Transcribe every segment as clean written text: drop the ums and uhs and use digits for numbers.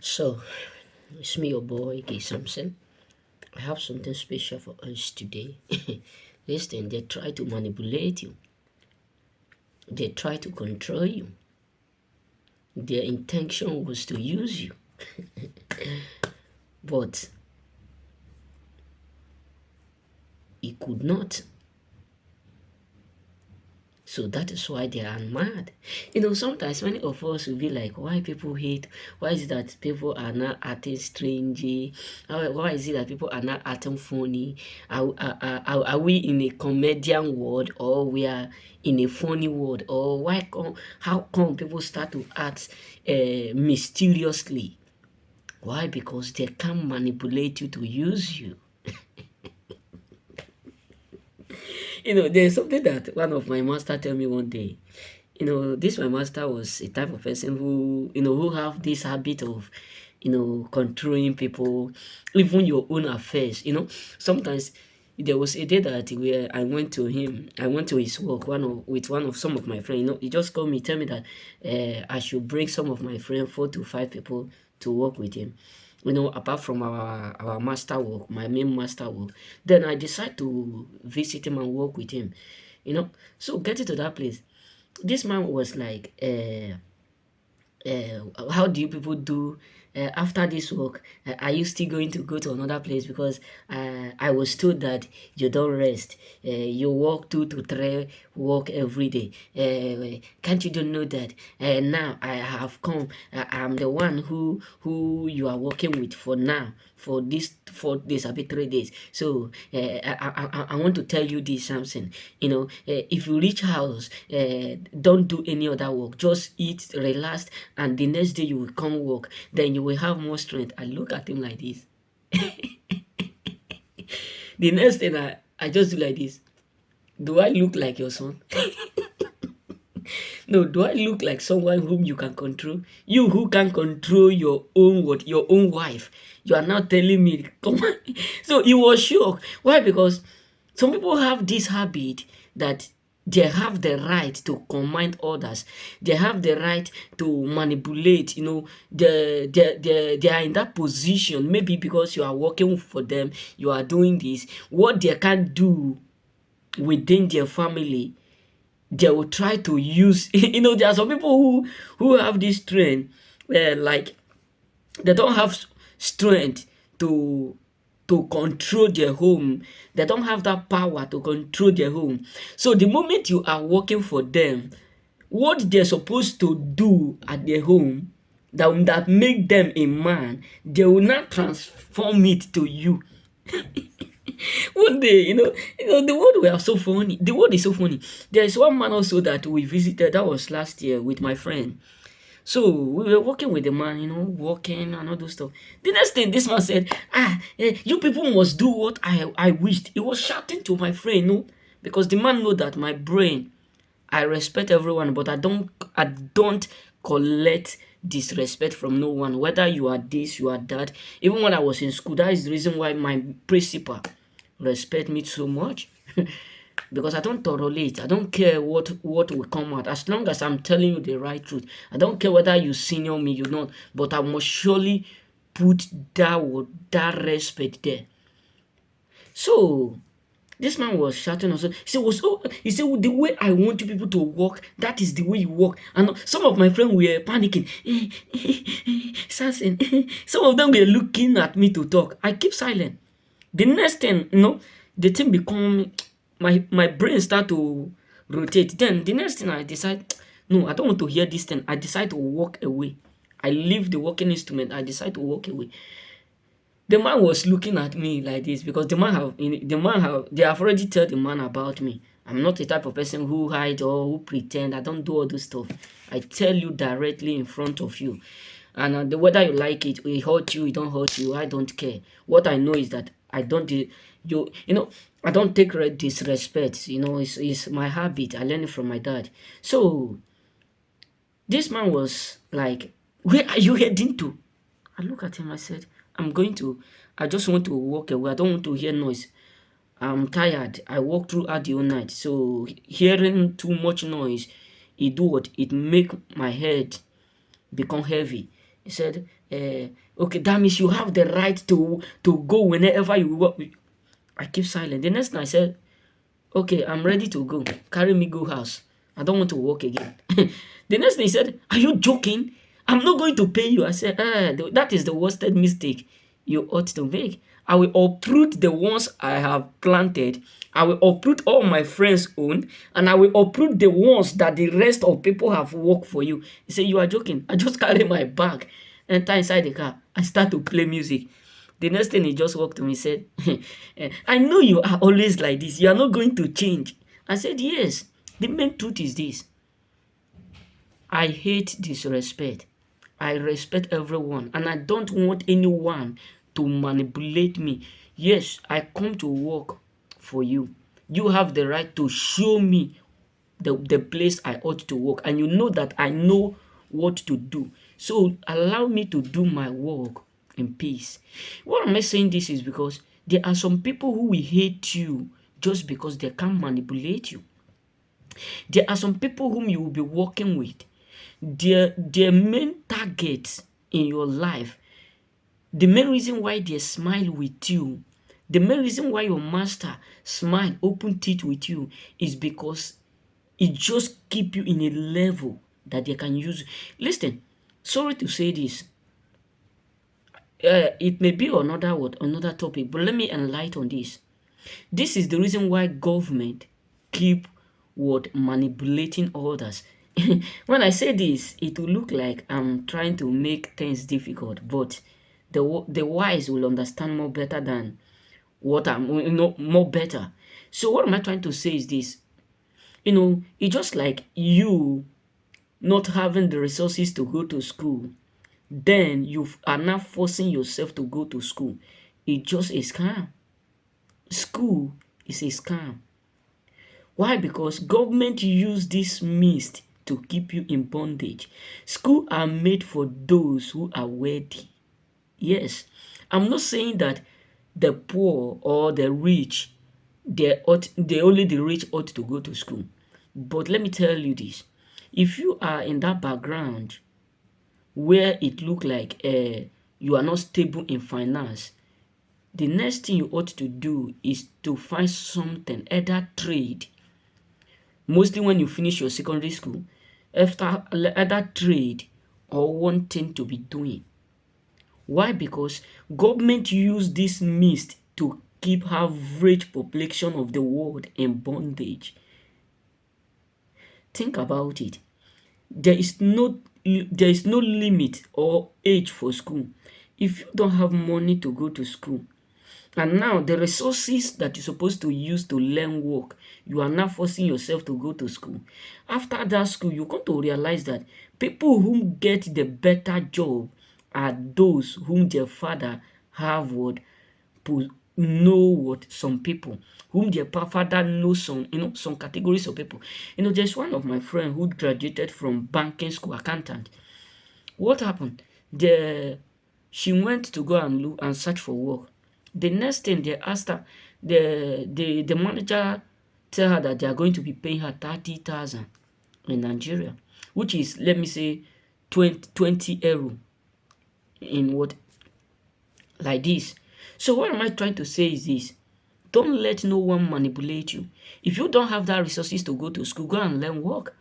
So, it's me, your boy, Gay Samson. I have something special for us today. Listen, they try to manipulate you, they try to control you. Their intention was to use you, but it could not. So that is why they are mad. Sometimes many of us will be like, why people hate? Why is it that people are not acting strange? Why is it that people are not acting funny? Are we in a comedian world, or we are in a funny world? Or how come people start to act mysteriously? Why? Because they can manipulate you to use you. There's something that one of my master tell me one day. This my master was a type of person who have this habit of, controlling people, even your own affairs. Sometimes there was a day that where I went to his work, with one of some of my friends. He just called me, tell me that I should bring some of my friends, 4 to 5 people, to work with him. Apart from our master work, my main master work. Then I decide to visit him and work with him. So getting to that place, this man was like, how do you people do after this work? Are you still going to go to another place? Because I was told that you don't rest. You work 2 to 3 work every day. Can't you don't know that? Now I have come. I'm the one who you are working with for now, for this 4 days, a bit 3 days. So I want to tell you this, Samson. If you reach house, don't do any other work. Just eat, relax, and the next day you will come work. Then you will have more strength. I look at him like this. The next thing I just do like this. Do I look like your son? No, do I look like someone whom you can control? You who can control your own your own wife. You are now telling me, come on. So he was shocked. Why? Because some people have this habit that they have the right to command others. They have the right to manipulate. They are in that position. Maybe because you are working for them, you are doing this. What they can't do within their family, they will try to use. There are some people who have this strength, like they don't have strength to control their home. They don't have that power to control their home. So the moment you are working for them, what they're supposed to do at their home, that make them a man, they will not transform it to you. One day, the world were so funny. The world is so funny. There is one man also that we visited. That was last year with my friend. So we were working with the man, working and all those stuff. The next thing, this man said, you people must do what I wished. He was shouting to my friend, because the man know that my brain, I respect everyone, but I don't collect disrespect from no one. Whether you are this, you are that. Even when I was in school, that is the reason why my principal respect me so much. Because I don't tolerate. I don't care what will come out. As long as I'm telling you the right truth. I don't care whether you senior me, you not. But I must surely put that respect there. So this man was shouting also. He said, the way I want you people to walk, that is the way you walk. And some of my friends were panicking. Some of them were looking at me to talk. I keep silent. The next thing, the thing become, my brain start to rotate. Then the next thing I decide, no, I don't want to hear this thing. I decide to walk away. I leave the walking instrument. I decide to walk away. The man was looking at me like this because they have already told the man about me. I'm not the type of person who hide or who pretend. I don't do all this stuff. I tell you directly in front of you. And whether you like it, it hurt you, it don't hurt you, I don't care. What I know is that I don't I don't take disrespect. It's my habit. I learned it from my dad. So this man was like, where are you heading to? I look at him, I said, I just want to walk away. I don't want to hear noise. I'm tired. I walked throughout the whole night. So hearing too much noise, it make my head become heavy. He said, okay, that means you have the right to go whenever you want. I keep silent. The next night I said, okay, I'm ready to go. Carry me go house. I don't want to work again. The next thing he said, are you joking? I'm not going to pay you. I said, that is the worst mistake you ought to make. I will uproot the ones I have planted. I will uproot all my friends' own, and I will uproot the ones that the rest of people have worked for you. He said, you are joking. I just carry my bag, enter inside the car. I start to play music. The next thing he just walked to me and said, I know you are always like this. You are not going to change. I said, yes. The main truth is this. I hate disrespect. I respect everyone, and I don't want anyone to manipulate me. Yes, I come to work for you. You have the right to show me the place I ought to work, and you know that I know what to do. So allow me to do my work in peace. Why am I saying this is because there are some people who will hate you just because they can't manipulate you. There are some people whom you will be working with. Their main target in your life, the main reason why they smile with you, the main reason why your master smile, open teeth with you is because it just keep you in a level that they can use. Listen, sorry to say this. It may be another topic, but let me enlighten on this. This is the reason why government keep manipulating others. When I say this, it will look like I'm trying to make things difficult, but the wise will understand more better than what I'm more better. So what am I trying to say is this? It's just like you not having the resources to go to school, then you are now forcing yourself to go to school. It's just a scam. School is a scam. Why? Because government use this means to keep you in bondage. School are made for those who are worthy. Yes, I'm not saying that the poor or the rich, only the rich ought to go to school. But let me tell you this: if you are in that background where it look like you are not stable in finance, the next thing you ought to do is to find something, either trade. Mostly when you finish your secondary school, after either trade or one thing to be doing. Why? Because government use this means to keep average population of the world in bondage. Think about it. There is no limit or age for school. If you don't have money to go to school, and now the resources that you're supposed to use to learn work, you are now forcing yourself to go to school. After that school, you're going to realize that people who get the better job are those whom their father have some people, whom their father knows some categories of people. There's one of my friend who graduated from banking school, accountant. What happened? She went to go and look and search for work. The next thing they asked her, the manager tell her that they are going to be paying her 30,000 in Nigeria, which is, let me say, 20 euro in what like this. So what am I trying to say is this: don't let no one manipulate you. If you don't have that resources to go to school, go and learn work.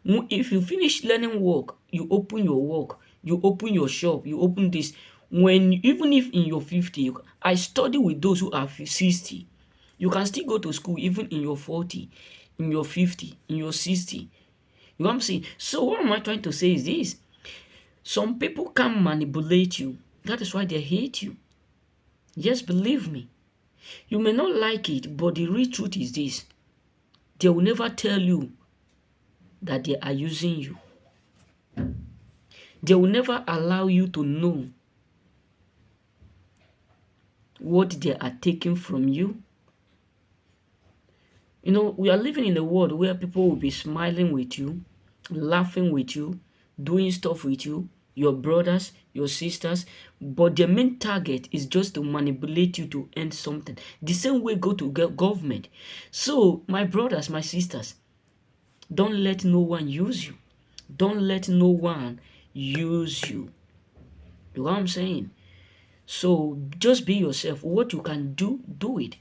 If you finish learning work, you open your work, you open your shop, you open this. Even if in your 50, I study with those who are 60. You can still go to school even in your 40, in your 50, in your 60. You know what I'm saying? So what am I trying to say is this: some people can manipulate you. That is why they hate you. Yes, believe me. You may not like it, but the real truth is this: they will never tell you that they are using you. They will never allow you to know what they are taking from you. We are living in a world where people will be smiling with you, laughing with you, doing stuff with you, your brothers, your sisters, but their main target is just to manipulate you to earn something. The same way go to government. So, my brothers, my sisters, don't let no one use you. Don't let no one use you. You know what I'm saying? So just be yourself. What you can do, do it.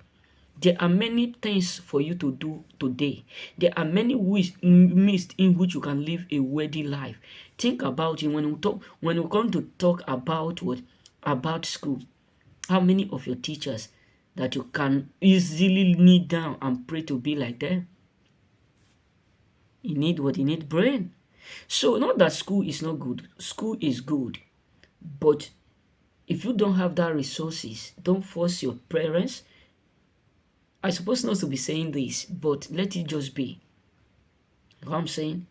There are many things for you to do today. There are many ways means in which you can live a worthy life. Think about it when we come to talk about what about school. How many of your teachers that you can easily kneel down and pray to be like them? You need what? You need brain. So not that school is not good. School is good. But if you don't have that resources, don't force your parents. I suppose not to be saying this, but let it just be. You know what I'm saying?